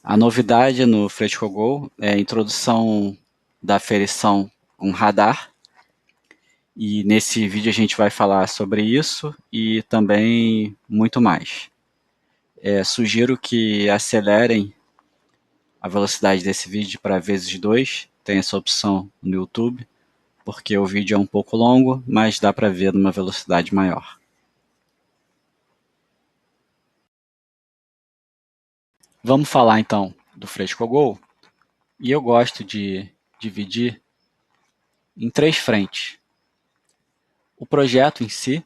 A novidade no Frescogol é a introdução da aferição com radar, e nesse vídeo a gente vai falar sobre isso e também muito mais. Sugiro que acelerem a velocidade desse vídeo para vezes 2, tem essa opção no YouTube, porque o vídeo é um pouco longo, mas dá para ver numa velocidade maior. Vamos falar então do Frescogol, e eu gosto de dividir em 3 frentes. O projeto em si,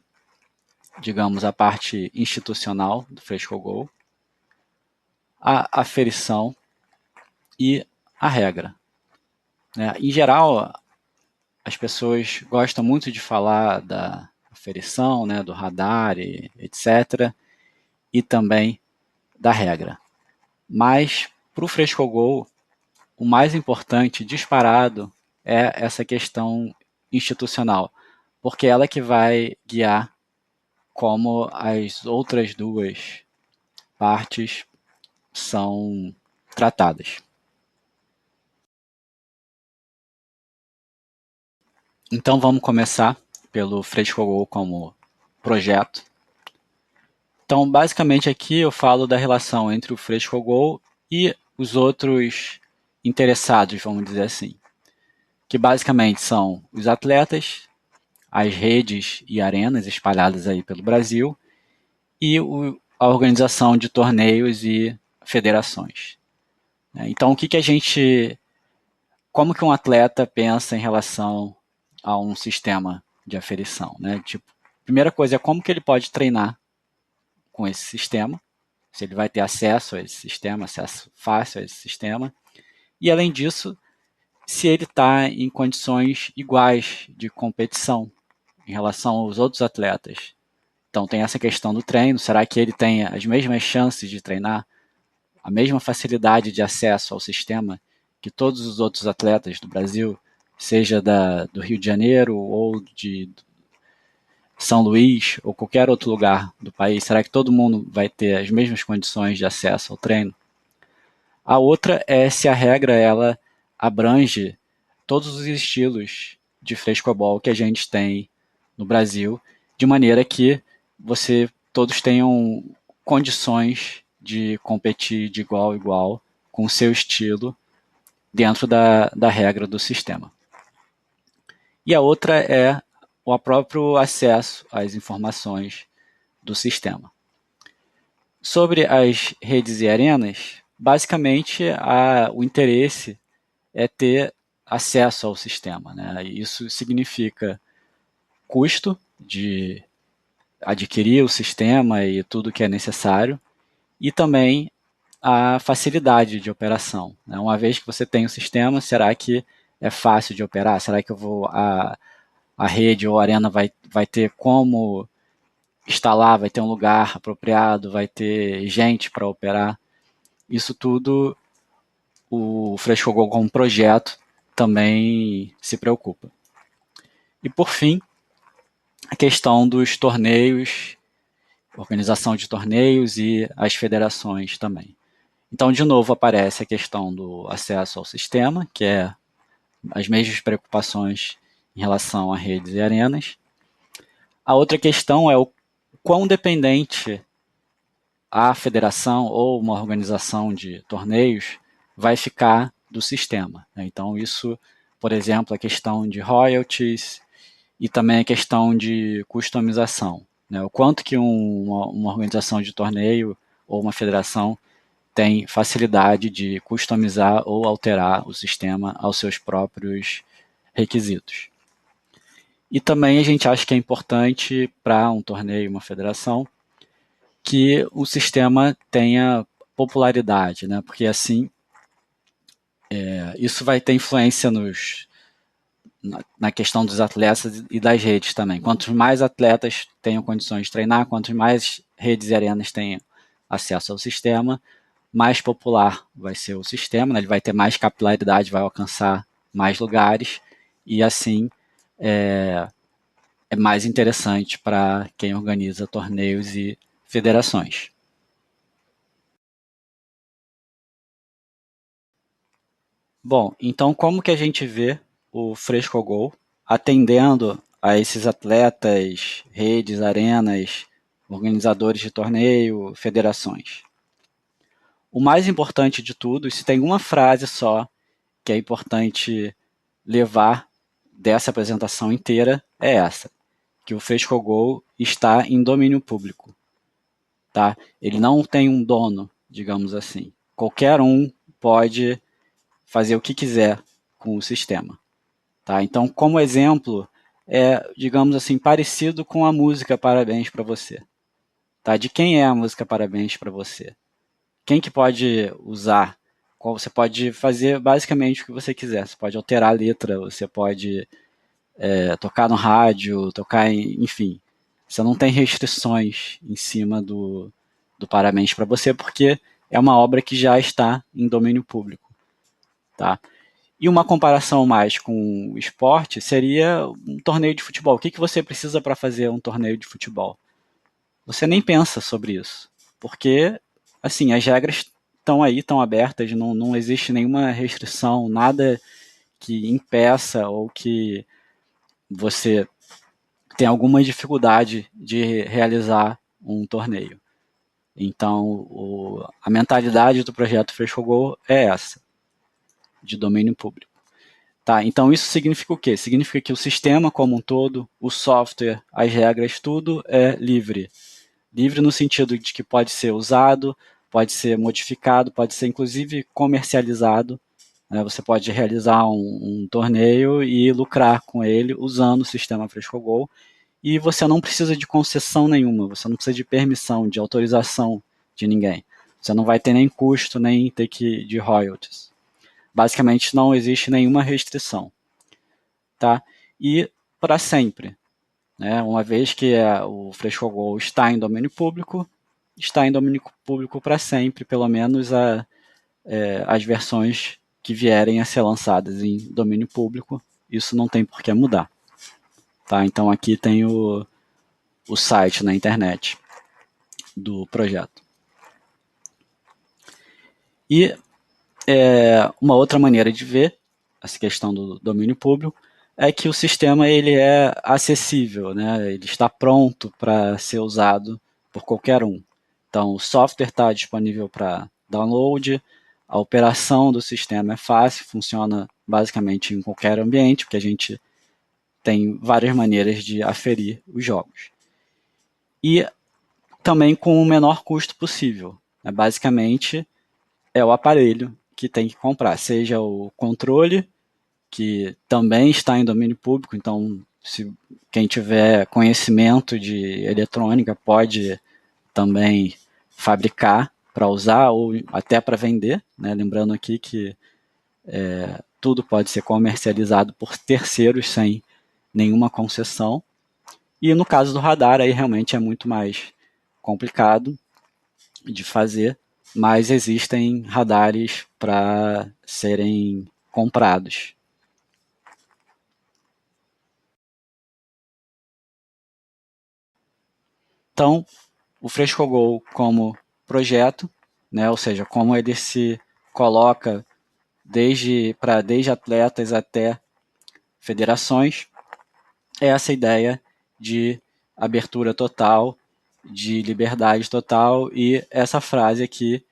digamos, a parte institucional do Frescogol, a aferição e a regra. Em geral, as pessoas gostam muito de falar da aferição, do radar, etc., e também da regra. Mas, para o Frescogol, o mais importante, disparado, é essa questão institucional, porque é ela que vai guiar como as outras duas partes são tratadas. Então vamos começar pelo Frescogol como projeto. Então, basicamente aqui eu falo da relação entre o Frescogol e os outros interessados, vamos dizer assim, que basicamente são os atletas, as redes e arenas espalhadas aí pelo Brasil e a organização de torneios e federações. Então, como que um atleta pensa em relação a um sistema de aferição, Tipo, primeira coisa é como que ele pode treinar com esse sistema, se ele vai ter acesso a esse sistema, acesso fácil a esse sistema, e além disso, se ele está em condições iguais de competição em relação aos outros atletas. Então tem essa questão do treino, será que ele tem as mesmas chances de treinar, a mesma facilidade de acesso ao sistema que todos os outros atletas do Brasil, seja do Rio de Janeiro ou de São Luís ou qualquer outro lugar do país? Será que todo mundo vai ter as mesmas condições de acesso ao treino? A outra é se a regra ela abrange todos os estilos de frescobol que a gente tem no Brasil, de maneira que todos tenham condições de competir de igual a igual com o seu estilo dentro da regra do sistema. E a outra é o próprio acesso às informações do sistema. Sobre as redes e arenas, basicamente o interesse é ter acesso ao sistema. Isso significa custo de adquirir o sistema e tudo que é necessário, e também a facilidade de operação. Uma vez que você tem o sistema, será que é fácil de operar? Será que a rede ou a arena vai ter como instalar, vai ter um lugar apropriado, vai ter gente para operar? Isso tudo o Frescogol como projeto também se preocupa. E por fim, a questão dos torneios, organização de torneios e as federações também. Então, de novo, aparece a questão do acesso ao sistema, que é as mesmas preocupações em relação a redes e arenas. A outra questão é o quão dependente a federação ou uma organização de torneios vai ficar do sistema. Então, isso, por exemplo, a questão de royalties e também a questão de customização. O quanto que uma organização de torneio ou uma federação tem facilidade de customizar ou alterar o sistema aos seus próprios requisitos. E também a gente acha que é importante para um torneio, uma federação, que o sistema tenha popularidade, porque assim isso vai ter influência na questão dos atletas e das redes também. Quantos mais atletas tenham condições de treinar, quantos mais redes e arenas tenham acesso ao sistema, mais popular vai ser o sistema, ele vai ter mais capilaridade, vai alcançar mais lugares e assim é mais interessante para quem organiza torneios e federações. Bom, então como que a gente vê o Frescogol atendendo a esses atletas, redes, arenas, organizadores de torneio, federações? O mais importante de tudo, se tem uma frase só que é importante levar dessa apresentação inteira, é essa, que o Frescogol está em domínio público. Tá? Ele não tem um dono, digamos assim. Qualquer um pode fazer o que quiser com o sistema. Tá? Então, como exemplo, é, digamos assim, parecido com a música Parabéns para você. Tá? De quem é a música Parabéns para você? Quem que pode usar? Você pode fazer basicamente o que você quiser. Você pode alterar a letra, você pode tocar no rádio, tocar em, enfim. Você não tem restrições em cima do Parabéns para você, porque é uma obra que já está em domínio público. Tá? E uma comparação mais com o esporte seria um torneio de futebol. O que, que você precisa para fazer um torneio de futebol? Você nem pensa sobre isso, porque assim as regras estão aí, estão abertas, não existe nenhuma restrição, nada que impeça ou que você tem alguma dificuldade de realizar um torneio. Então, a mentalidade do projeto Frescogol é essa, de domínio público. Tá, então isso significa o quê? Significa que o sistema como um todo, o software, as regras, tudo é livre. Livre no sentido de que pode ser usado, pode ser modificado, pode ser inclusive comercializado. Né? Você pode realizar um torneio e lucrar com ele usando o sistema Frescogol. E você não precisa de concessão nenhuma, você não precisa de permissão, de autorização de ninguém. Você não vai ter nem custo, nem ter que de royalties. Basicamente não existe nenhuma restrição. Tá? E para sempre. Né? Uma vez que o Frescogol está em domínio público, está em domínio público para sempre, pelo menos as versões que vierem a ser lançadas em domínio público, isso não tem por que mudar. Tá? Então aqui tem o site na internet do projeto. E uma outra maneira de ver essa questão do domínio público é que o sistema ele é acessível, né? Ele está pronto para ser usado por qualquer um. Então, o software está disponível para download, a operação do sistema é fácil, funciona basicamente em qualquer ambiente, porque a gente tem várias maneiras de aferir os jogos. E também com o menor custo possível. Né? Basicamente, é o aparelho que tem que comprar, seja o controle, que também está em domínio público, então se quem tiver conhecimento de eletrônica pode também fabricar para usar ou até para vender, né? Lembrando aqui que tudo pode ser comercializado por terceiros sem nenhuma concessão. E no caso do radar, aí realmente é muito mais complicado de fazer, mas existem radares para serem comprados. Então, o Frescogol como projeto, né, ou seja, como ele se coloca desde atletas até federações, é essa ideia de abertura total, de liberdade total e essa frase aqui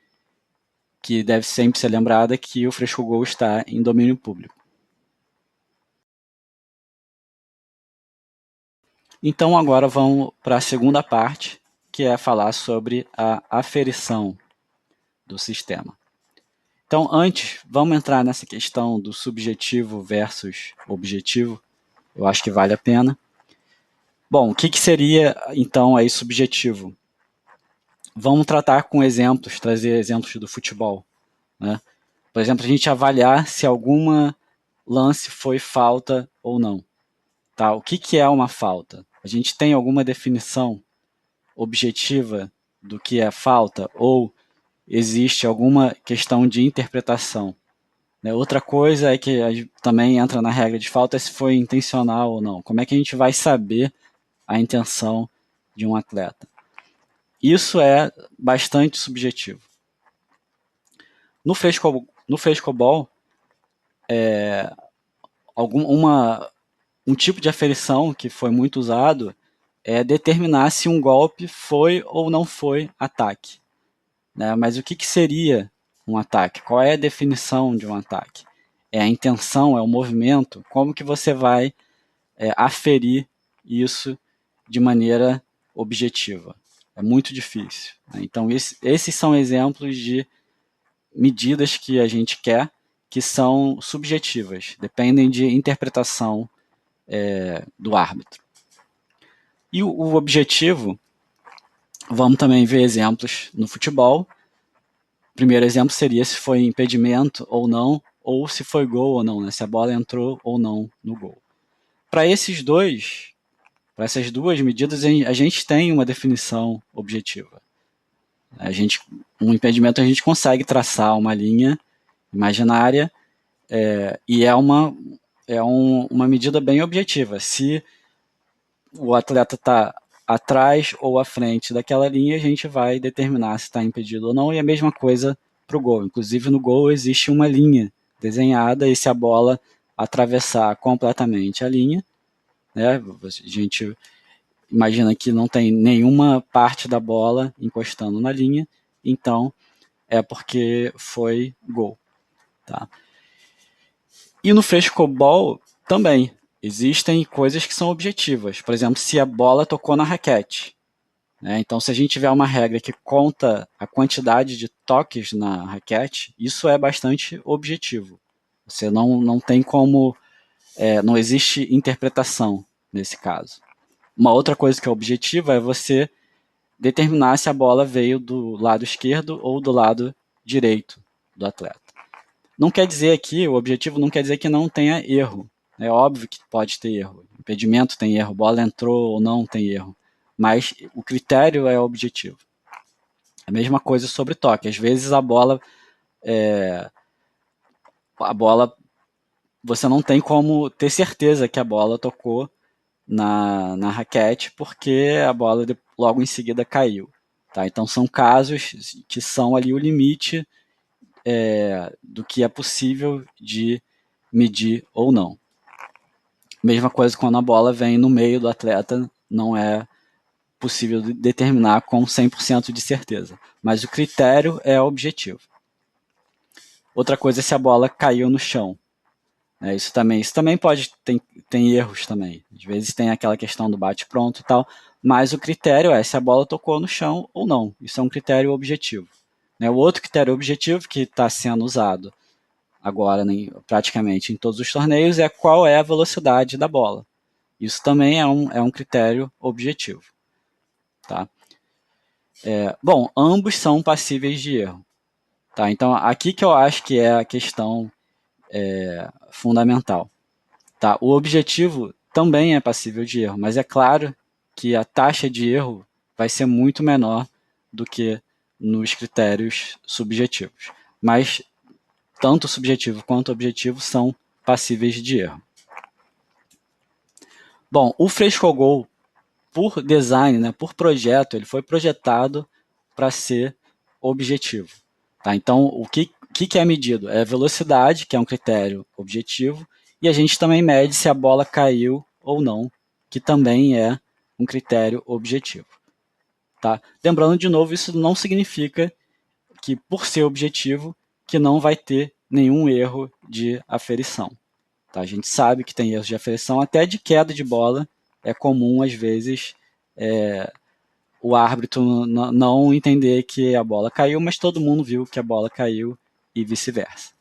que deve sempre ser lembrada que o Frescogol está em domínio público. Então agora vamos para a segunda parte, que é falar sobre a aferição do sistema. Então, antes, vamos entrar nessa questão do subjetivo versus objetivo. Eu acho que vale a pena. Bom, o que, que seria, então, aí subjetivo? Vamos tratar com exemplos, trazer exemplos do futebol. Né? Por exemplo, a gente avaliar se alguma lance foi falta ou não. Tá? O que, que é uma falta? A gente tem alguma definição objetiva do que é falta ou existe alguma questão de interpretação? Né? Outra coisa é que também entra na regra de falta se foi intencional ou não. Como é que a gente vai saber a intenção de um atleta? Isso é bastante subjetivo. No frescobol, um tipo de aferição que foi muito usado é determinar se um golpe foi ou não foi ataque. Né? Mas o que seria um ataque? Qual é a definição de um ataque? É a intenção, é o movimento? Como que você vai aferir isso de maneira objetiva? É muito difícil. Né? Então, esses são exemplos de medidas que a gente quer que são subjetivas, dependem de interpretação do árbitro. E o objetivo, vamos também ver exemplos no futebol. O primeiro exemplo seria se foi impedimento ou não, ou se foi gol ou não, né? Se a bola entrou ou não no gol. Para essas duas medidas, a gente tem uma definição objetiva. Um impedimento a gente consegue traçar uma linha imaginária e uma medida bem objetiva. Se o atleta está atrás ou à frente daquela linha, a gente vai determinar se está impedido ou não, e a mesma coisa para o gol. Inclusive, no gol existe uma linha desenhada, e se a bola atravessar completamente a linha, né, a gente imagina que não tem nenhuma parte da bola encostando na linha, então é porque foi gol. Tá? E no frescobol também existem coisas que são objetivas. Por exemplo, se a bola tocou na raquete. Né? Então, se a gente tiver uma regra que conta a quantidade de toques na raquete, isso é bastante objetivo. Você não tem como. Não existe interpretação nesse caso. Uma outra coisa que é objetiva é você determinar se a bola veio do lado esquerdo ou do lado direito do atleta. Não quer dizer aqui, o objetivo não quer dizer que não tenha erro. É óbvio que pode ter erro. Impedimento tem erro, bola entrou ou não tem erro. Mas o critério é objetivo. A mesma coisa sobre toque. Às vezes a bola você não tem como ter certeza que a bola tocou na raquete porque a bola logo em seguida caiu. Tá? Então são casos que são ali o limite do que é possível de medir ou não. Mesma coisa quando a bola vem no meio do atleta, não é possível determinar com 100% de certeza. Mas o critério é objetivo. Outra coisa é se a bola caiu no chão. Isso também pode tem erros também. Às vezes tem aquela questão do bate pronto e tal, mas o critério é se a bola tocou no chão ou não. Isso é um critério objetivo. O outro critério objetivo que está sendo usado agora praticamente em todos os torneios é qual é a velocidade da bola. Isso também é um critério objetivo. Tá? Bom, ambos são passíveis de erro. Tá? Então, aqui que eu acho que é a questão fundamental. Tá? O objetivo também é passível de erro, mas é claro que a taxa de erro vai ser muito menor do que nos critérios subjetivos. Mas tanto subjetivo quanto objetivo são passíveis de erro. Bom, o frescogol, por design, né, por projeto, ele foi projetado para ser objetivo. Tá? Então, o que é medido? É a velocidade, que é um critério objetivo, e a gente também mede se a bola caiu ou não, que também é um critério objetivo. Tá? Lembrando, de novo, isso não significa que, por ser objetivo, que não vai ter nenhum erro de aferição. Tá? A gente sabe que tem erros de aferição, até de queda de bola, é comum, às vezes, o árbitro não entender que a bola caiu, mas todo mundo viu que a bola caiu e vice-versa.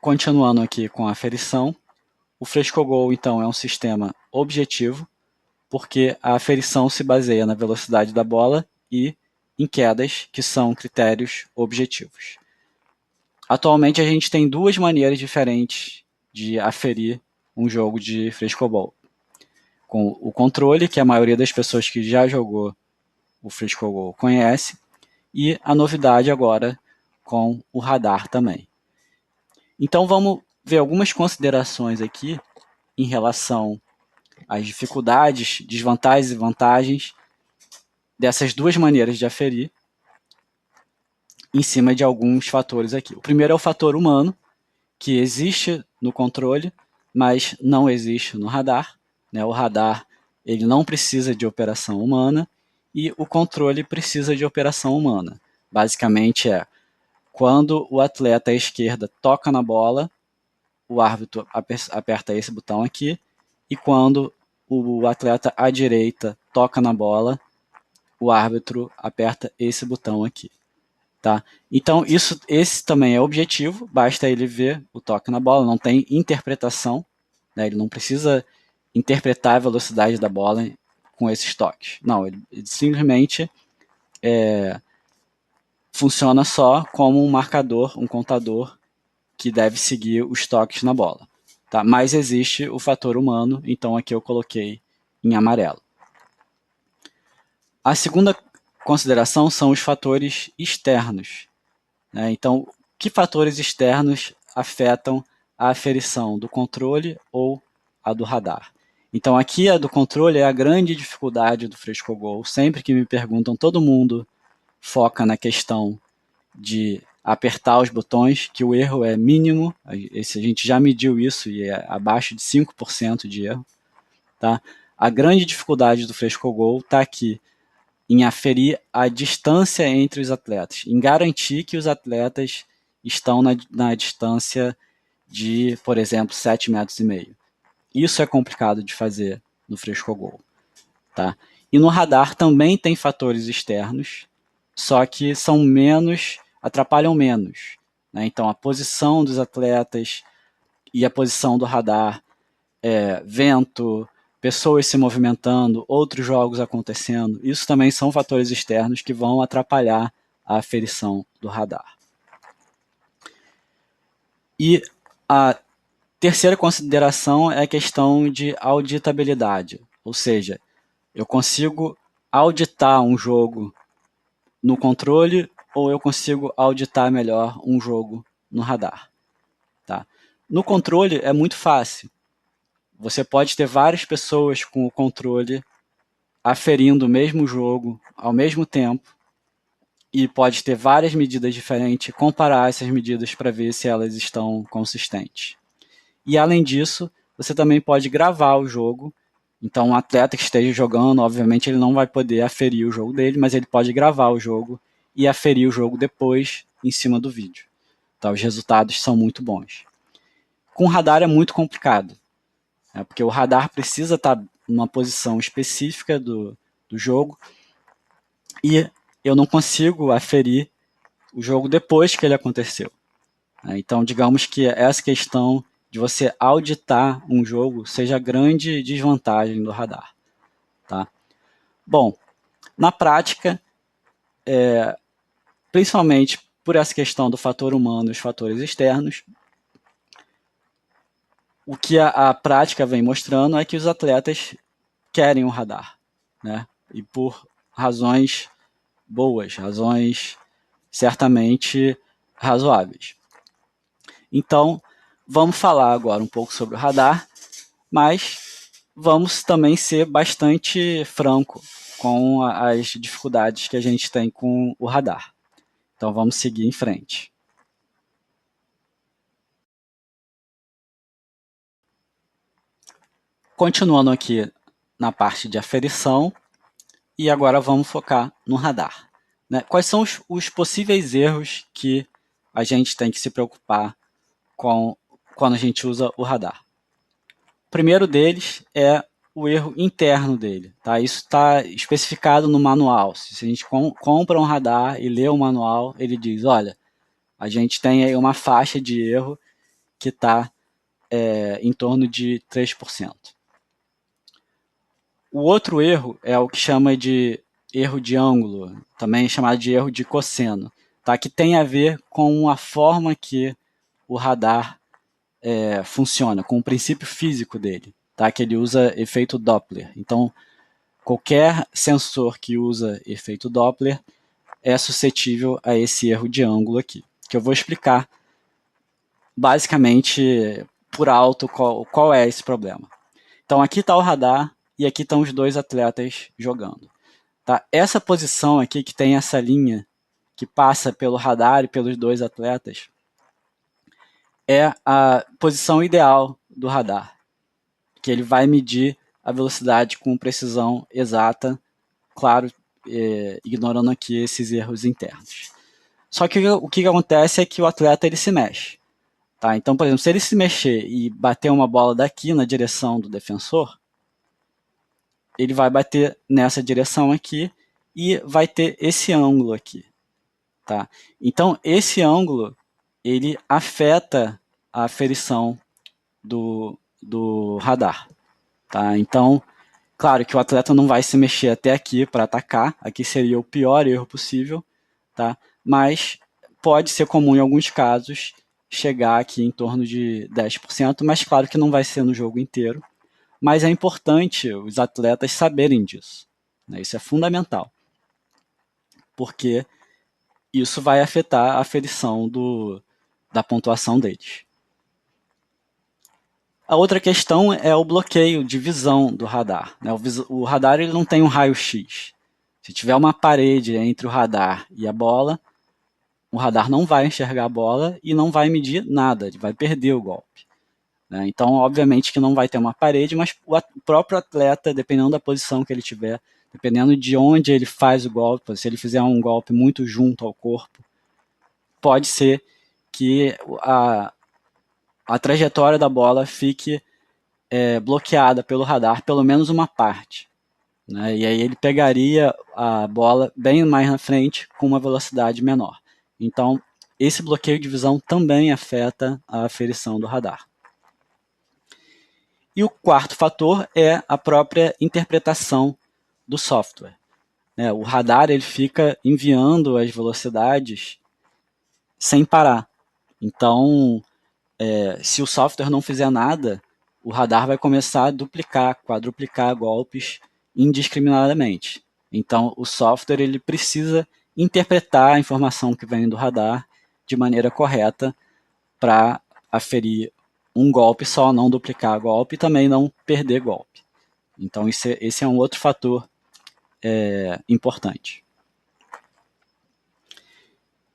Continuando aqui com a aferição, o frescogol, então, é um sistema objetivo, porque a aferição se baseia na velocidade da bola e em quedas, que são critérios objetivos. Atualmente, a gente tem duas maneiras diferentes de aferir um jogo de frescobol. Com o controle, que a maioria das pessoas que já jogou o frescobol conhece, e a novidade agora com o radar também. Então vamos ver algumas considerações aqui em relação às dificuldades, desvantagens e vantagens dessas duas maneiras de aferir em cima de alguns fatores aqui. O primeiro é o fator humano, que existe no controle, mas não existe no radar. Né? O radar ele não precisa de operação humana e o controle precisa de operação humana. Basicamente quando o atleta à esquerda toca na bola, o árbitro aperta esse botão aqui, e quando o atleta à direita toca na bola, o árbitro aperta esse botão aqui. Tá? Então, esse também é objetivo, basta ele ver o toque na bola, não tem interpretação, né? Ele não precisa interpretar a velocidade da bola com esses toques. Não, ele simplesmente funciona só como um marcador, um contador que deve seguir os toques na bola. Tá? Mas existe o fator humano, então aqui eu coloquei em amarelo. A segunda consideração são os fatores externos. Né? Então, que fatores externos afetam a aferição do controle ou a do radar? Então, aqui a do controle é a grande dificuldade do Frescogol. Sempre que me perguntam, todo mundo foca na questão de apertar os botões, que o erro é mínimo. A gente já mediu isso e é abaixo de 5% de erro. Tá? A grande dificuldade do Frescogol está aqui, em aferir a distância entre os atletas, em garantir que os atletas estão na distância de, por exemplo, 7,5 metros. Isso é complicado de fazer no Frescogol. Tá? E no radar também tem fatores externos, só que são menos, atrapalham menos. Né? Então a posição dos atletas e a posição do radar, vento, pessoas se movimentando, outros jogos acontecendo, isso também são fatores externos que vão atrapalhar a aferição do radar. E a terceira consideração é a questão de auditabilidade, ou seja, eu consigo auditar um jogo no controle ou eu consigo auditar melhor um jogo no radar. Tá? No controle é muito fácil. Você pode ter várias pessoas com o controle aferindo o mesmo jogo ao mesmo tempo e pode ter várias medidas diferentes, comparar essas medidas para ver se elas estão consistentes. E além disso, você também pode gravar o jogo. Então, um atleta que esteja jogando, obviamente, ele não vai poder aferir o jogo dele, mas ele pode gravar o jogo e aferir o jogo depois em cima do vídeo. Então, os resultados são muito bons. Com radar é muito complicado, porque o radar precisa estar numa posição específica do jogo e eu não consigo aferir o jogo depois que ele aconteceu. Então, digamos que essa questão de você auditar um jogo seja a grande desvantagem do radar. Tá? Bom, na prática, principalmente por essa questão do fator humano e os fatores externos, o que a prática vem mostrando é que os atletas querem o radar, né? E por razões boas, razões certamente razoáveis. Então, vamos falar agora um pouco sobre o radar, mas vamos também ser bastante franco com as dificuldades que a gente tem com o radar. Então, vamos seguir em frente. Continuando aqui na parte de aferição, e agora vamos focar no radar. Né? Quais são os possíveis erros que a gente tem que se preocupar quando a gente usa o radar? O primeiro deles é o erro interno dele. Tá? Isso está especificado no manual. Se a gente compra um radar e lê o manual, ele diz, olha, a gente tem aí uma faixa de erro que está em torno de 3%. O outro erro é o que chama de erro de ângulo, também chamado de erro de cosseno, tá? Que tem a ver com a forma que o radar funciona, com o princípio físico dele, tá? Que ele usa efeito Doppler. Então, qualquer sensor que usa efeito Doppler é suscetível a esse erro de ângulo aqui, que eu vou explicar basicamente por alto qual é esse problema. Então, aqui está o radar e aqui estão os dois atletas jogando. Tá? Essa posição aqui, que tem essa linha que passa pelo radar e pelos dois atletas, é a posição ideal do radar, que ele vai medir a velocidade com precisão exata, claro, ignorando aqui esses erros internos. Só que o que acontece é que o atleta ele se mexe. Tá? Então, por exemplo, se ele se mexer e bater uma bola daqui na direção do defensor, ele vai bater nessa direção aqui e vai ter esse ângulo aqui. Tá? Então, esse ângulo ele afeta a aferição do radar. Tá? Então, claro que o atleta não vai se mexer até aqui para atacar, aqui seria o pior erro possível, tá? Mas pode ser comum em alguns casos chegar aqui em torno de 10%, mas claro que não vai ser no jogo inteiro. Mas é importante os atletas saberem disso, né? Isso é fundamental, porque isso vai afetar a aferição da pontuação deles. A outra questão é o bloqueio de visão do radar, né? O radar ele não tem um raio-x. Se tiver uma parede entre o radar e a bola, o radar não vai enxergar a bola e não vai medir nada, ele vai perder o golpe. Né? Então, obviamente que não vai ter uma parede, mas o próprio atleta, dependendo da posição que ele tiver, dependendo de onde ele faz o golpe, se ele fizer um golpe muito junto ao corpo, pode ser que a trajetória da bola fique bloqueada pelo radar, pelo menos uma parte. Né? E aí ele pegaria a bola bem mais na frente com uma velocidade menor. Então, esse bloqueio de visão também afeta a aferição do radar. E o quarto fator é a própria interpretação do software. Né? O radar ele fica enviando as velocidades sem parar. Então, se o software não fizer nada, o radar vai começar a duplicar, quadruplicar golpes indiscriminadamente. Então, o software ele precisa interpretar a informação que vem do radar de maneira correta para aferir um golpe só, não duplicar golpe e também não perder golpe. Então, esse é um outro fator importante.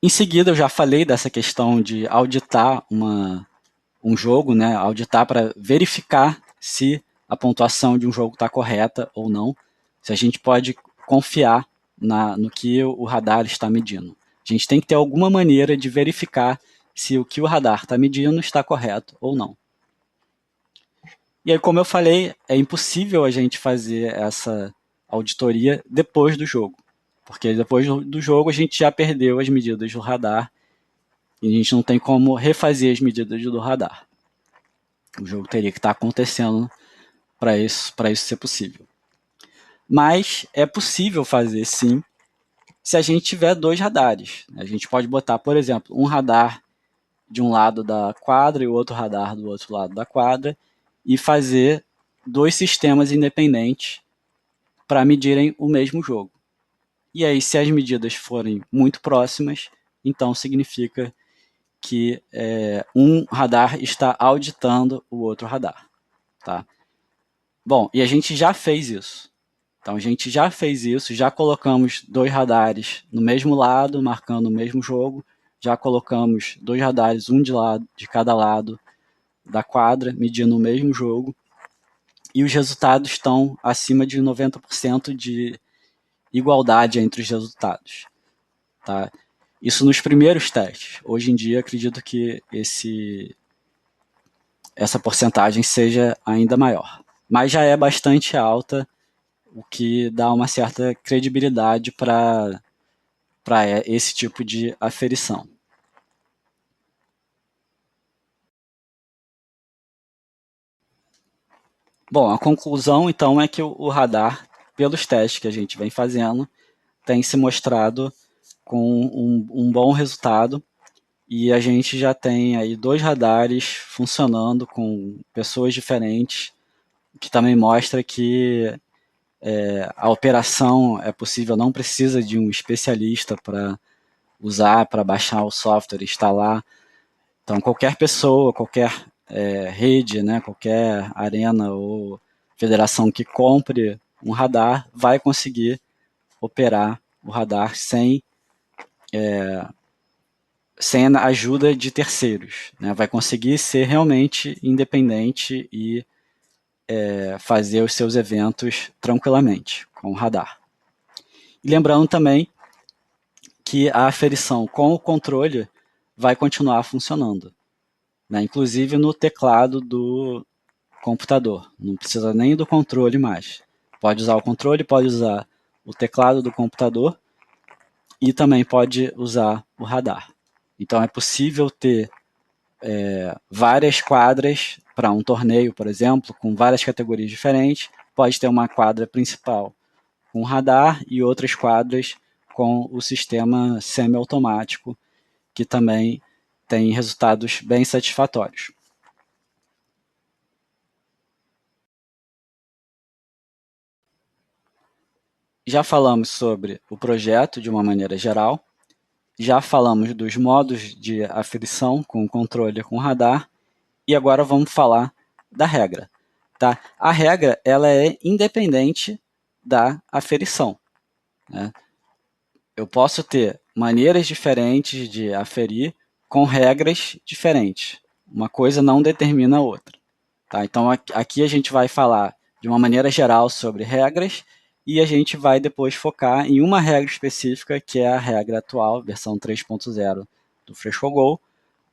Em seguida, eu já falei dessa questão de auditar um jogo, né? Auditar para verificar se a pontuação de um jogo está correta ou não, se a gente pode confiar no que o radar está medindo. A gente tem que ter alguma maneira de verificar se o que o radar está medindo está correto ou não. E aí, como eu falei, é impossível a gente fazer essa auditoria depois do jogo, porque depois do jogo a gente já perdeu as medidas do radar e a gente não tem como refazer as medidas do radar. O jogo teria que estar acontecendo para isso ser possível. Mas é possível fazer sim, se a gente tiver dois radares. A gente pode botar, por exemplo, um radar de um lado da quadra e o outro radar do outro lado da quadra e fazer dois sistemas independentes para medirem o mesmo jogo. E aí, se as medidas forem muito próximas, então significa que um radar está auditando o outro radar. Tá? Bom, e a gente já fez isso. Então a gente já fez isso, já colocamos dois radares no mesmo lado, marcando o mesmo jogo, já colocamos dois radares, um de cada lado da quadra, medindo o mesmo jogo, e os resultados estão acima de 90% de igualdade entre os resultados. Tá? Isso nos primeiros testes. Hoje em dia, acredito que essa porcentagem seja ainda maior. Mas já é bastante alta, o que dá uma certa credibilidade para esse tipo de aferição. Bom, a conclusão então é que o radar, pelos testes que a gente vem fazendo, tem se mostrado com um bom resultado e a gente já tem aí dois radares funcionando com pessoas diferentes, que também mostra que a operação é possível, não precisa de um especialista para usar, para baixar o software, instalar. Então, qualquer pessoa, qualquer rede, né, qualquer arena ou federação que compre um radar vai conseguir operar o radar sem a ajuda de terceiros, né? Vai conseguir ser realmente independente e fazer os seus eventos tranquilamente com o radar. E lembrando também que a aferição com o controle vai continuar funcionando, né? Inclusive no teclado do computador. Não precisa nem do controle mais. Pode usar o controle, pode usar o teclado do computador e também pode usar o radar. Então é possível ter várias quadras para um torneio, por exemplo, com várias categorias diferentes. Pode ter uma quadra principal com radar e outras quadras com o sistema semiautomático, que também tem resultados bem satisfatórios. Já falamos sobre o projeto de uma maneira geral, já falamos dos modos de aferição com controle com radar, e agora vamos falar da regra. Tá? A regra ela é independente da aferição, né? Eu posso ter maneiras diferentes de aferir com regras diferentes. Uma coisa não determina a outra. Tá? Então aqui a gente vai falar de uma maneira geral sobre regras e a gente vai depois focar em uma regra específica, que é a regra atual, versão 3.0 do FrescoGo,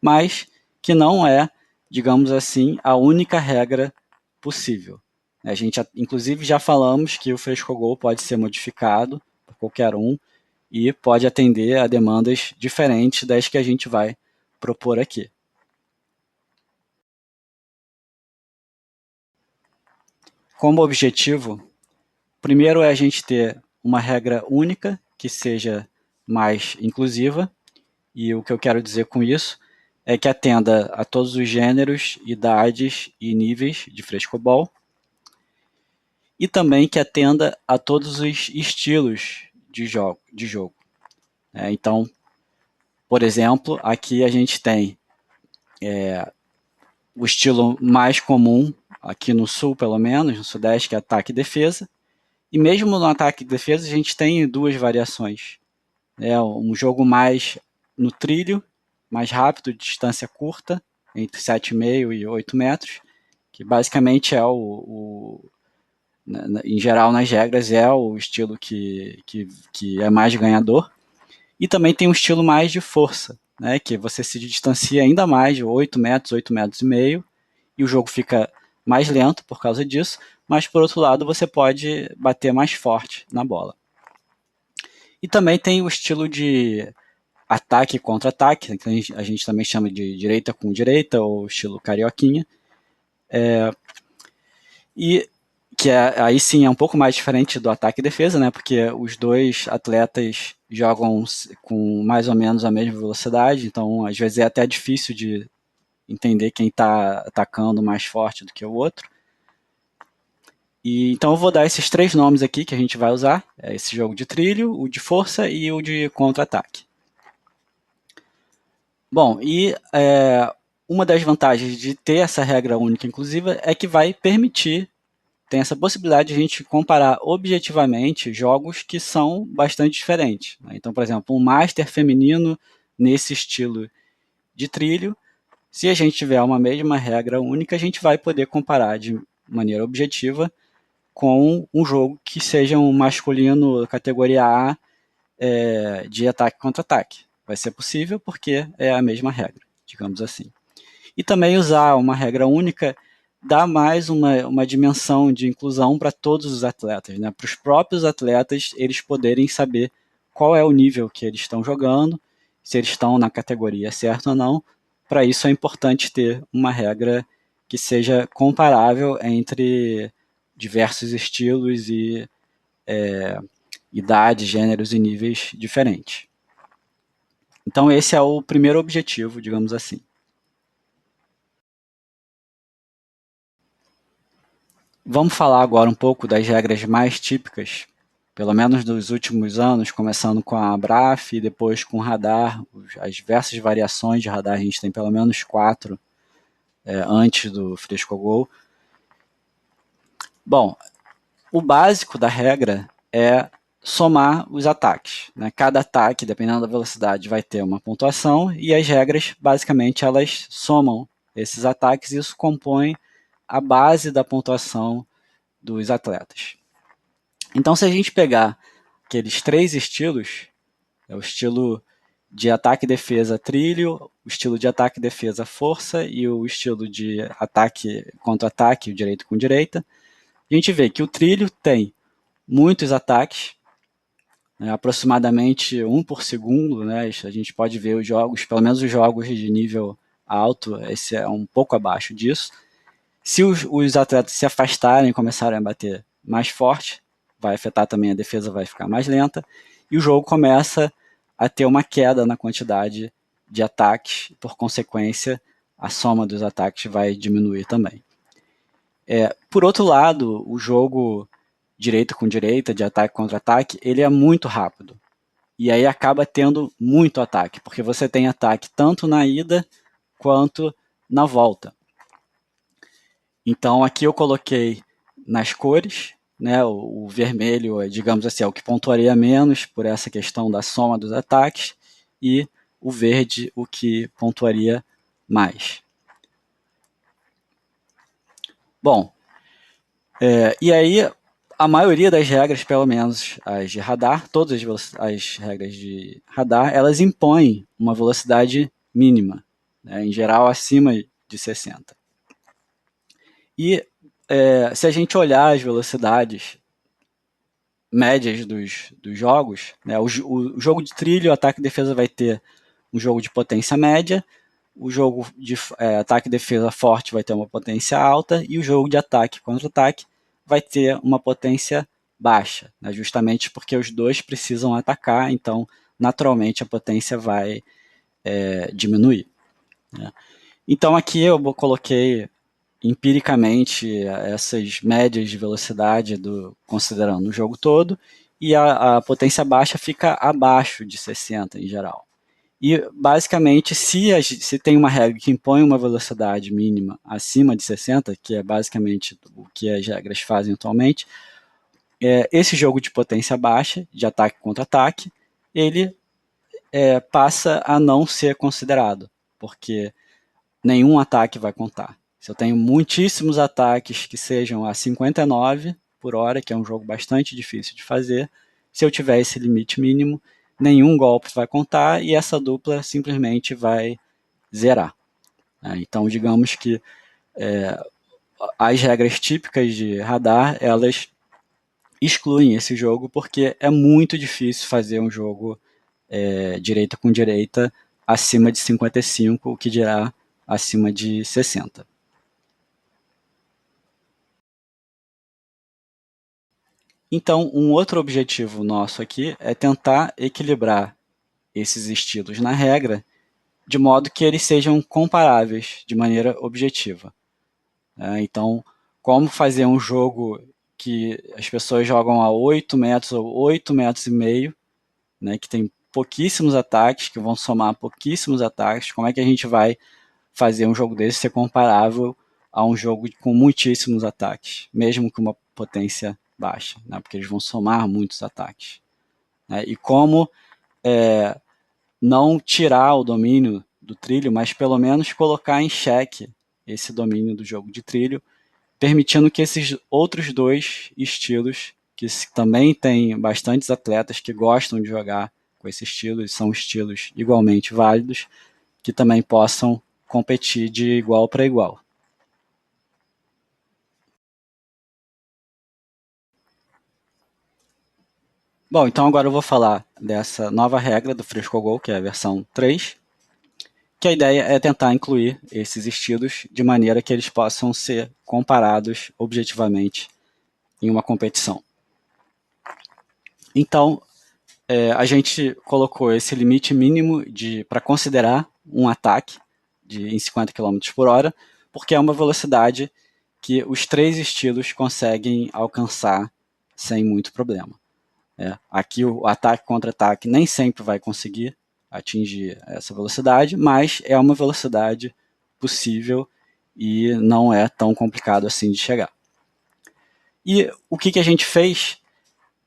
mas que não é, digamos assim, a única regra possível. A gente, inclusive, já falamos que o FrescoGo pode ser modificado por qualquer um e pode atender a demandas diferentes das que a gente vai propor aqui. Como objetivo, primeiro é a gente ter uma regra única que seja mais inclusiva, e o que eu quero dizer com isso é que atenda a todos os gêneros, idades e níveis de frescobol, e também que atenda a todos os estilos de jogo. Então, por exemplo, aqui a gente tem o estilo mais comum, aqui no sul pelo menos, no sudeste, que é ataque e defesa, e mesmo no ataque e defesa a gente tem duas variações. Um jogo mais no trilho, mais rápido, de distância curta, entre 7,5 e 8 metros, que basicamente é em geral nas regras é o estilo que é mais ganhador. E também tem um estilo mais de força, né, que você se distancia ainda mais de 8 metros, 8 metros e meio, e o jogo fica mais lento por causa disso, mas por outro lado você pode bater mais forte na bola. E também tem o estilo de ataque e contra-ataque, que a gente também chama de direita com direita, ou estilo carioquinha. E que aí sim é um pouco mais diferente do ataque e defesa, né? Porque os dois atletas jogam com mais ou menos a mesma velocidade, então às vezes é até difícil de entender quem está atacando mais forte do que o outro. E então eu vou dar esses três nomes aqui que a gente vai usar: esse jogo de trilho, o de força e o de contra-ataque. Bom, e uma das vantagens de ter essa regra única inclusiva é que vai permitir, tem essa possibilidade de a gente comparar objetivamente jogos que são bastante diferentes. Então, por exemplo, um Master feminino nesse estilo de trilho, se a gente tiver uma mesma regra única, a gente vai poder comparar de maneira objetiva com um jogo que seja um masculino categoria A de ataque contra ataque. Vai ser possível porque é a mesma regra, digamos assim. E também usar uma regra única dá mais uma dimensão de inclusão para todos os atletas, né? Para os próprios atletas eles poderem saber qual é o nível que eles estão jogando, se eles estão na categoria certa ou não. Para isso é importante ter uma regra que seja comparável entre diversos estilos e idades, gêneros e níveis diferentes. Então esse é o primeiro objetivo, digamos assim. Vamos falar agora um pouco das regras mais típicas, pelo menos dos últimos anos, começando com a ABRAF e depois com o radar. As diversas variações de radar, a gente tem pelo menos 4 antes do FrescoGo. Bom, o básico da regra é somar os ataques, né? Cada ataque, dependendo da velocidade, vai ter uma pontuação e as regras, basicamente, elas somam esses ataques e isso compõe a base da pontuação dos atletas. Então, se a gente pegar aqueles 3 estilos, é o estilo de ataque e defesa trilho, o estilo de ataque e defesa força e o estilo de ataque contra-ataque, o direito com direita, a gente vê que o trilho tem muitos ataques, né, aproximadamente 1 por segundo, né, a gente pode ver os jogos, pelo menos os jogos de nível alto, esse é um pouco abaixo disso. Se os atletas se afastarem e começarem a bater mais forte, vai afetar também a defesa, vai ficar mais lenta, e o jogo começa a ter uma queda na quantidade de ataques, por consequência, a soma dos ataques vai diminuir também. Por outro lado, o jogo direita com direita, de ataque contra ataque, ele é muito rápido. E aí acaba tendo muito ataque, porque você tem ataque tanto na ida quanto na volta. Então aqui eu coloquei nas cores, né, o vermelho, digamos assim, é o que pontuaria menos por essa questão da soma dos ataques, e o verde o que pontuaria mais. Bom, e aí a maioria das regras, pelo menos as de radar, todas as regras de radar, elas impõem uma velocidade mínima, né, em geral acima de 60. E se a gente olhar as velocidades médias dos jogos, né, o jogo de trilho, ataque e defesa vai ter um jogo de potência média, o jogo de ataque e defesa forte vai ter uma potência alta, e o jogo de ataque e contra-ataque vai ter uma potência baixa, né, justamente porque os dois precisam atacar, então naturalmente a potência vai diminuir. Né. Então aqui eu coloquei empiricamente essas médias de velocidade considerando o jogo todo, e a potência baixa fica abaixo de 60 em geral. E basicamente, se tem uma regra que impõe uma velocidade mínima acima de 60, que é basicamente o que as regras fazem atualmente, esse jogo de potência baixa, de ataque contra ataque, ele passa a não ser considerado, porque nenhum ataque vai contar. Se eu tenho muitíssimos ataques que sejam a 59 por hora, que é um jogo bastante difícil de fazer, se eu tiver esse limite mínimo, nenhum golpe vai contar e essa dupla simplesmente vai zerar. Então, digamos que as regras típicas de radar, elas excluem esse jogo porque é muito difícil fazer um jogo direita com direita acima de 55, o que dirá acima de 60. Então, um outro objetivo nosso aqui é tentar equilibrar esses estilos na regra de modo que eles sejam comparáveis de maneira objetiva. Então, como fazer um jogo que as pessoas jogam a 8 metros ou 8 metros e meio, né, que tem pouquíssimos ataques, que vão somar pouquíssimos ataques, como é que a gente vai fazer um jogo desse ser comparável a um jogo com muitíssimos ataques, mesmo com uma potência baixa, né, porque eles vão somar muitos ataques. Né, e como não tirar o domínio do trilho, mas pelo menos colocar em xeque esse domínio do jogo de trilho, permitindo que esses outros dois estilos, que também tem bastantes atletas que gostam de jogar com esse estilo, e são estilos igualmente válidos, que também possam competir de igual para igual. Bom, então agora eu vou falar dessa nova regra do Fresco que é a versão 3, que a ideia é tentar incluir esses estilos de maneira que eles possam ser comparados objetivamente em uma competição. Então, a gente colocou esse limite mínimo para considerar um ataque em 50 km por hora, porque é uma velocidade que os 3 estilos conseguem alcançar sem muito problema. Aqui o ataque contra ataque nem sempre vai conseguir atingir essa velocidade, mas é uma velocidade possível e não é tão complicado assim de chegar. E o que a gente fez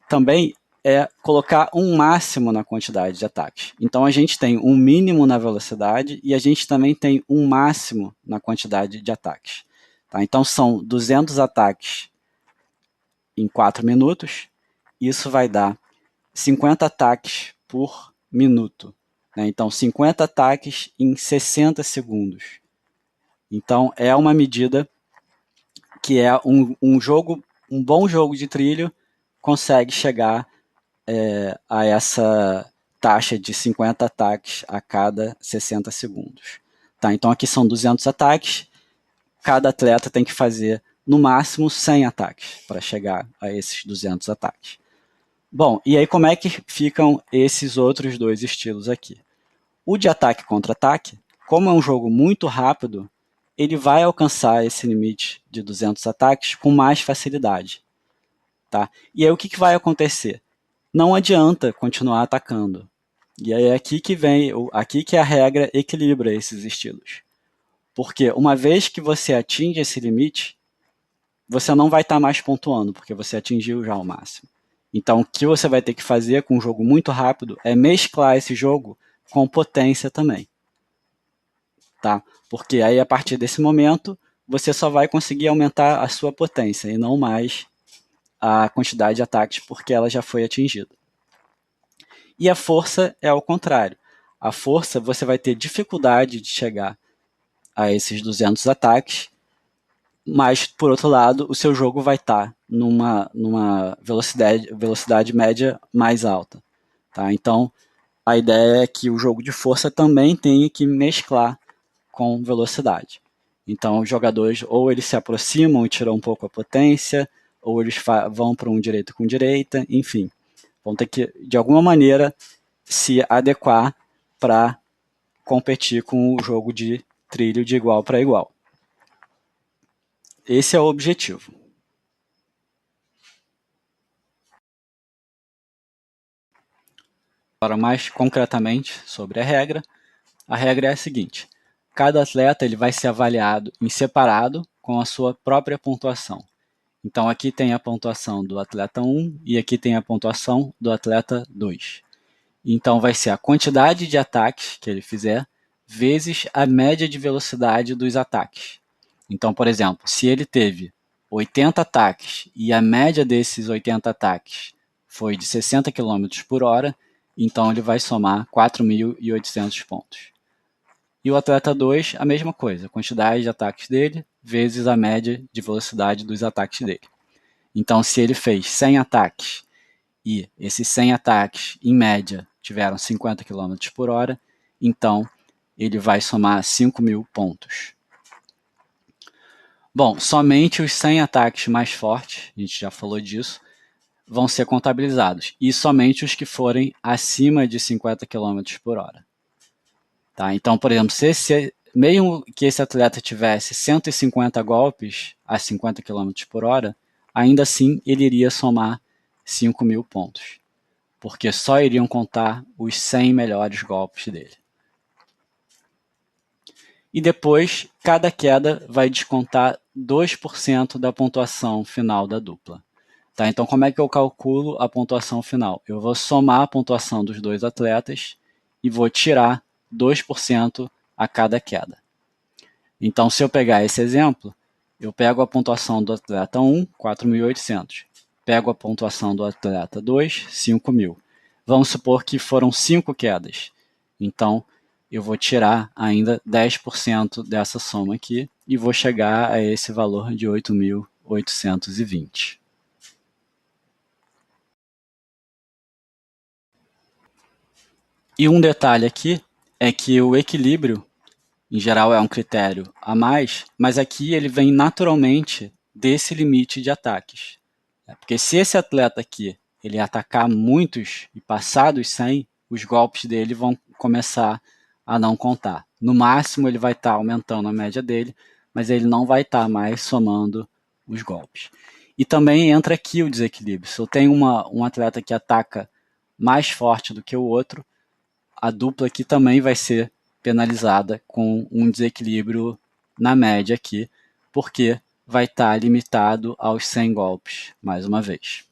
também é colocar um máximo na quantidade de ataques. Então a gente tem um mínimo na velocidade e a gente também tem um máximo na quantidade de ataques. Tá? Então são 200 ataques em 4 minutos, isso vai dar 50 ataques por minuto. Né? Então 50 ataques em 60 segundos. Então é uma medida que é um bom jogo de trilho consegue chegar a essa taxa de 50 ataques a cada 60 segundos. Tá? Então aqui são 200 ataques, cada atleta tem que fazer no máximo 100 ataques para chegar a esses 200 ataques. Bom, e aí como é que ficam esses outros dois estilos aqui? O de ataque contra ataque, como é um jogo muito rápido, ele vai alcançar esse limite de 200 ataques com mais facilidade. Tá? E aí o que vai acontecer? Não adianta continuar atacando. E aí é aqui que a regra equilibra esses estilos. Porque uma vez que você atinge esse limite, você não vai estar mais pontuando, porque você atingiu já o máximo. Então o que você vai ter que fazer com um jogo muito rápido é mesclar esse jogo com potência também. Tá? Porque aí a partir desse momento, você só vai conseguir aumentar a sua potência e não mais a quantidade de ataques, porque ela já foi atingida. E a força é ao contrário. A força você vai ter dificuldade de chegar a esses 200 ataques, mas, por outro lado, o seu jogo vai estar numa velocidade média mais alta. Tá? Então, a ideia é que o jogo de força também tenha que mesclar com velocidade. Então, os jogadores ou eles se aproximam e tiram um pouco a potência, ou eles vão para um direito com direita, enfim. Vão ter que, de alguma maneira, se adequar para competir com o jogo de trilho de igual para igual. Esse é o objetivo. Agora, mais concretamente sobre a regra é a seguinte: cada atleta ele vai ser avaliado em separado com a sua própria pontuação. Então aqui tem a pontuação do atleta 1 e aqui tem a pontuação do atleta 2. Então vai ser a quantidade de ataques que ele fizer vezes a média de velocidade dos ataques. Então, por exemplo, se ele teve 80 ataques e a média desses 80 ataques foi de 60 km por hora, então ele vai somar 4.800 pontos. E o atleta 2, a mesma coisa, a quantidade de ataques dele vezes a média de velocidade dos ataques dele. Então, se ele fez 100 ataques e esses 100 ataques, em média, tiveram 50 km por hora, então ele vai somar 5.000 pontos. Bom, somente os 100 ataques mais fortes, a gente já falou disso, vão ser contabilizados, e somente os que forem acima de 50 km por hora. Tá? Então, por exemplo, mesmo que esse atleta tivesse 150 golpes a 50 km por hora, ainda assim ele iria somar 5.000 pontos, porque só iriam contar os 100 melhores golpes dele. E depois, cada queda vai descontar 2% da pontuação final da dupla. Tá? Então, como é que eu calculo a pontuação final? Eu vou somar a pontuação dos dois atletas e vou tirar 2% a cada queda. Então, se eu pegar esse exemplo, eu pego a pontuação do atleta 1, 4.800. Pego a pontuação do atleta 2, 5.000. Vamos supor que foram 5 quedas. Então, eu vou tirar ainda 10% dessa soma aqui e vou chegar a esse valor de 8.820. E um detalhe aqui é que o equilíbrio, em geral, é um critério a mais, mas aqui ele vem naturalmente desse limite de ataques. Porque se esse atleta aqui ele atacar muitos e passar dos 100, os golpes dele vão começar a não contar. No máximo ele vai estar aumentando a média dele, mas ele não vai estar mais somando os golpes. E também entra aqui o desequilíbrio. Se eu tenho um atleta que ataca mais forte do que o outro, a dupla aqui também vai ser penalizada com um desequilíbrio na média aqui, porque vai estar limitado aos 100 golpes, mais uma vez.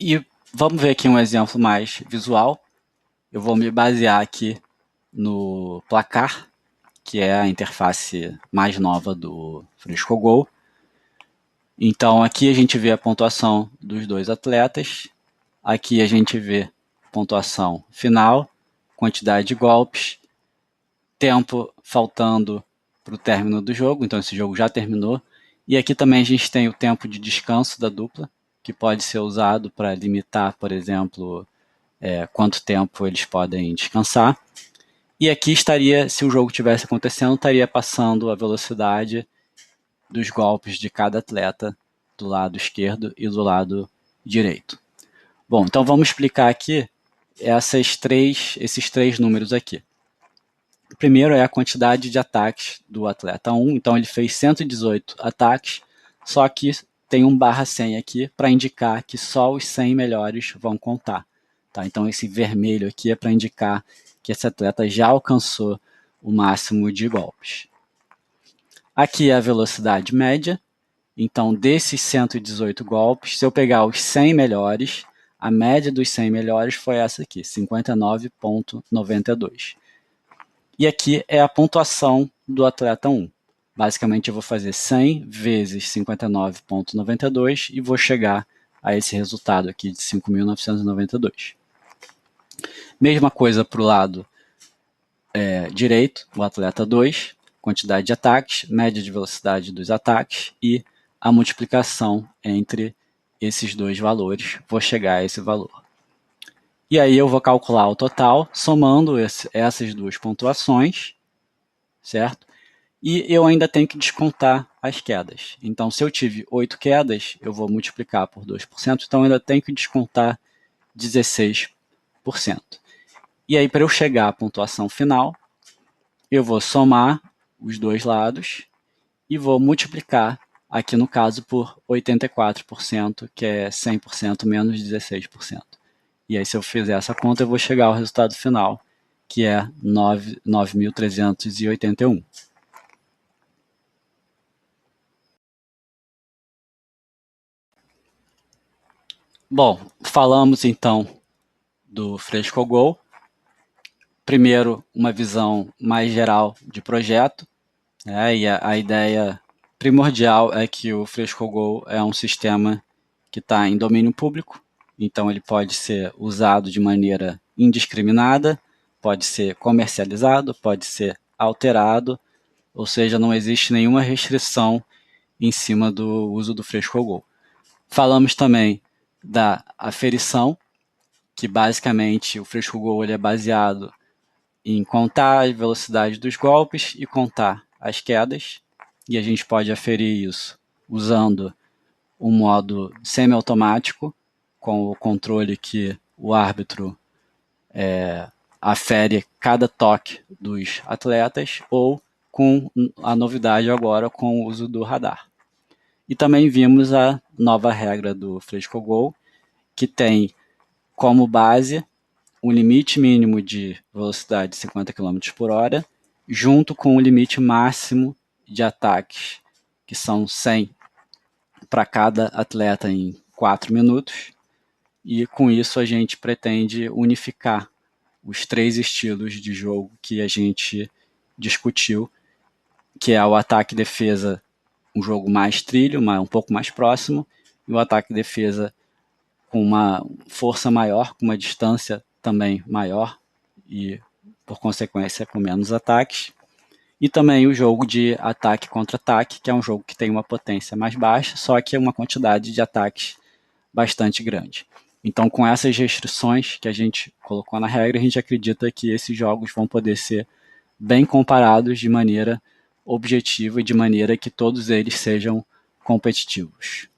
E vamos ver aqui um exemplo mais visual. Eu vou me basear aqui no placar, que é a interface mais nova do Frescogol. Então aqui a gente vê a pontuação dos dois atletas, aqui a gente vê pontuação final, quantidade de golpes, tempo faltando para o término do jogo, então esse jogo já terminou. E aqui também a gente tem o tempo de descanso da dupla, que pode ser usado para limitar, por exemplo, quanto tempo eles podem descansar. E aqui estaria, se o jogo estivesse acontecendo, estaria passando a velocidade dos golpes de cada atleta do lado esquerdo e do lado direito. Bom, então vamos explicar aqui esses três números aqui. O primeiro é a quantidade de ataques do atleta 1, então ele fez 118 ataques, só que tem um /100 aqui para indicar que só os 100 melhores vão contar. Tá? Então esse vermelho aqui é para indicar que esse atleta já alcançou o máximo de golpes. Aqui é a velocidade média, então desses 118 golpes, se eu pegar os 100 melhores, a média dos 100 melhores foi essa aqui, 59,92. E aqui é a pontuação do atleta 1. Basicamente eu vou fazer 100 vezes 59,92 e vou chegar a esse resultado aqui de 5.992. Mesma coisa para o lado direito, o atleta 2, quantidade de ataques, média de velocidade dos ataques e a multiplicação entre esses dois valores, vou chegar a esse valor. E aí eu vou calcular o total, somando essas duas pontuações, certo? E eu ainda tenho que descontar as quedas. Então, se eu tive 8 quedas, eu vou multiplicar por 2%, então eu ainda tenho que descontar 16%. E aí, para eu chegar à pontuação final, eu vou somar os dois lados e vou multiplicar, aqui no caso, por 84%, que é 100% menos 16%. E aí, se eu fizer essa conta, eu vou chegar ao resultado final, que é 9.381. Bom, falamos então do Frescogol. Primeiro, uma visão mais geral de projeto, né? E a ideia primordial é que o Frescogol é um sistema que está em domínio público, então ele pode ser usado de maneira indiscriminada, pode ser comercializado, pode ser alterado, ou seja, não existe nenhuma restrição em cima do uso do Frescogol. Falamos também da aferição, que basicamente o Frescogol ele é baseado em contar a velocidade dos golpes e contar as quedas, e a gente pode aferir isso usando um modo semiautomático, com o controle que o árbitro afere cada toque dos atletas, ou com a novidade agora com o uso do radar. E também vimos a nova regra do Frescogol, que tem como base um limite mínimo de velocidade de 50 km por hora, junto com o limite máximo de ataques, que são 100 para cada atleta em 4 minutos. E com isso a gente pretende unificar os três estilos de jogo que a gente discutiu, que é o ataque e defesa, um jogo mais trilho, um pouco mais próximo, e o ataque e defesa com uma força maior, com uma distância também maior e, por consequência, com menos ataques. E também o jogo de ataque contra ataque, que é um jogo que tem uma potência mais baixa, só que é uma quantidade de ataques bastante grande. Então, com essas restrições que a gente colocou na regra, a gente acredita que esses jogos vão poder ser bem comparados de maneira objetiva e de maneira que todos eles sejam competitivos.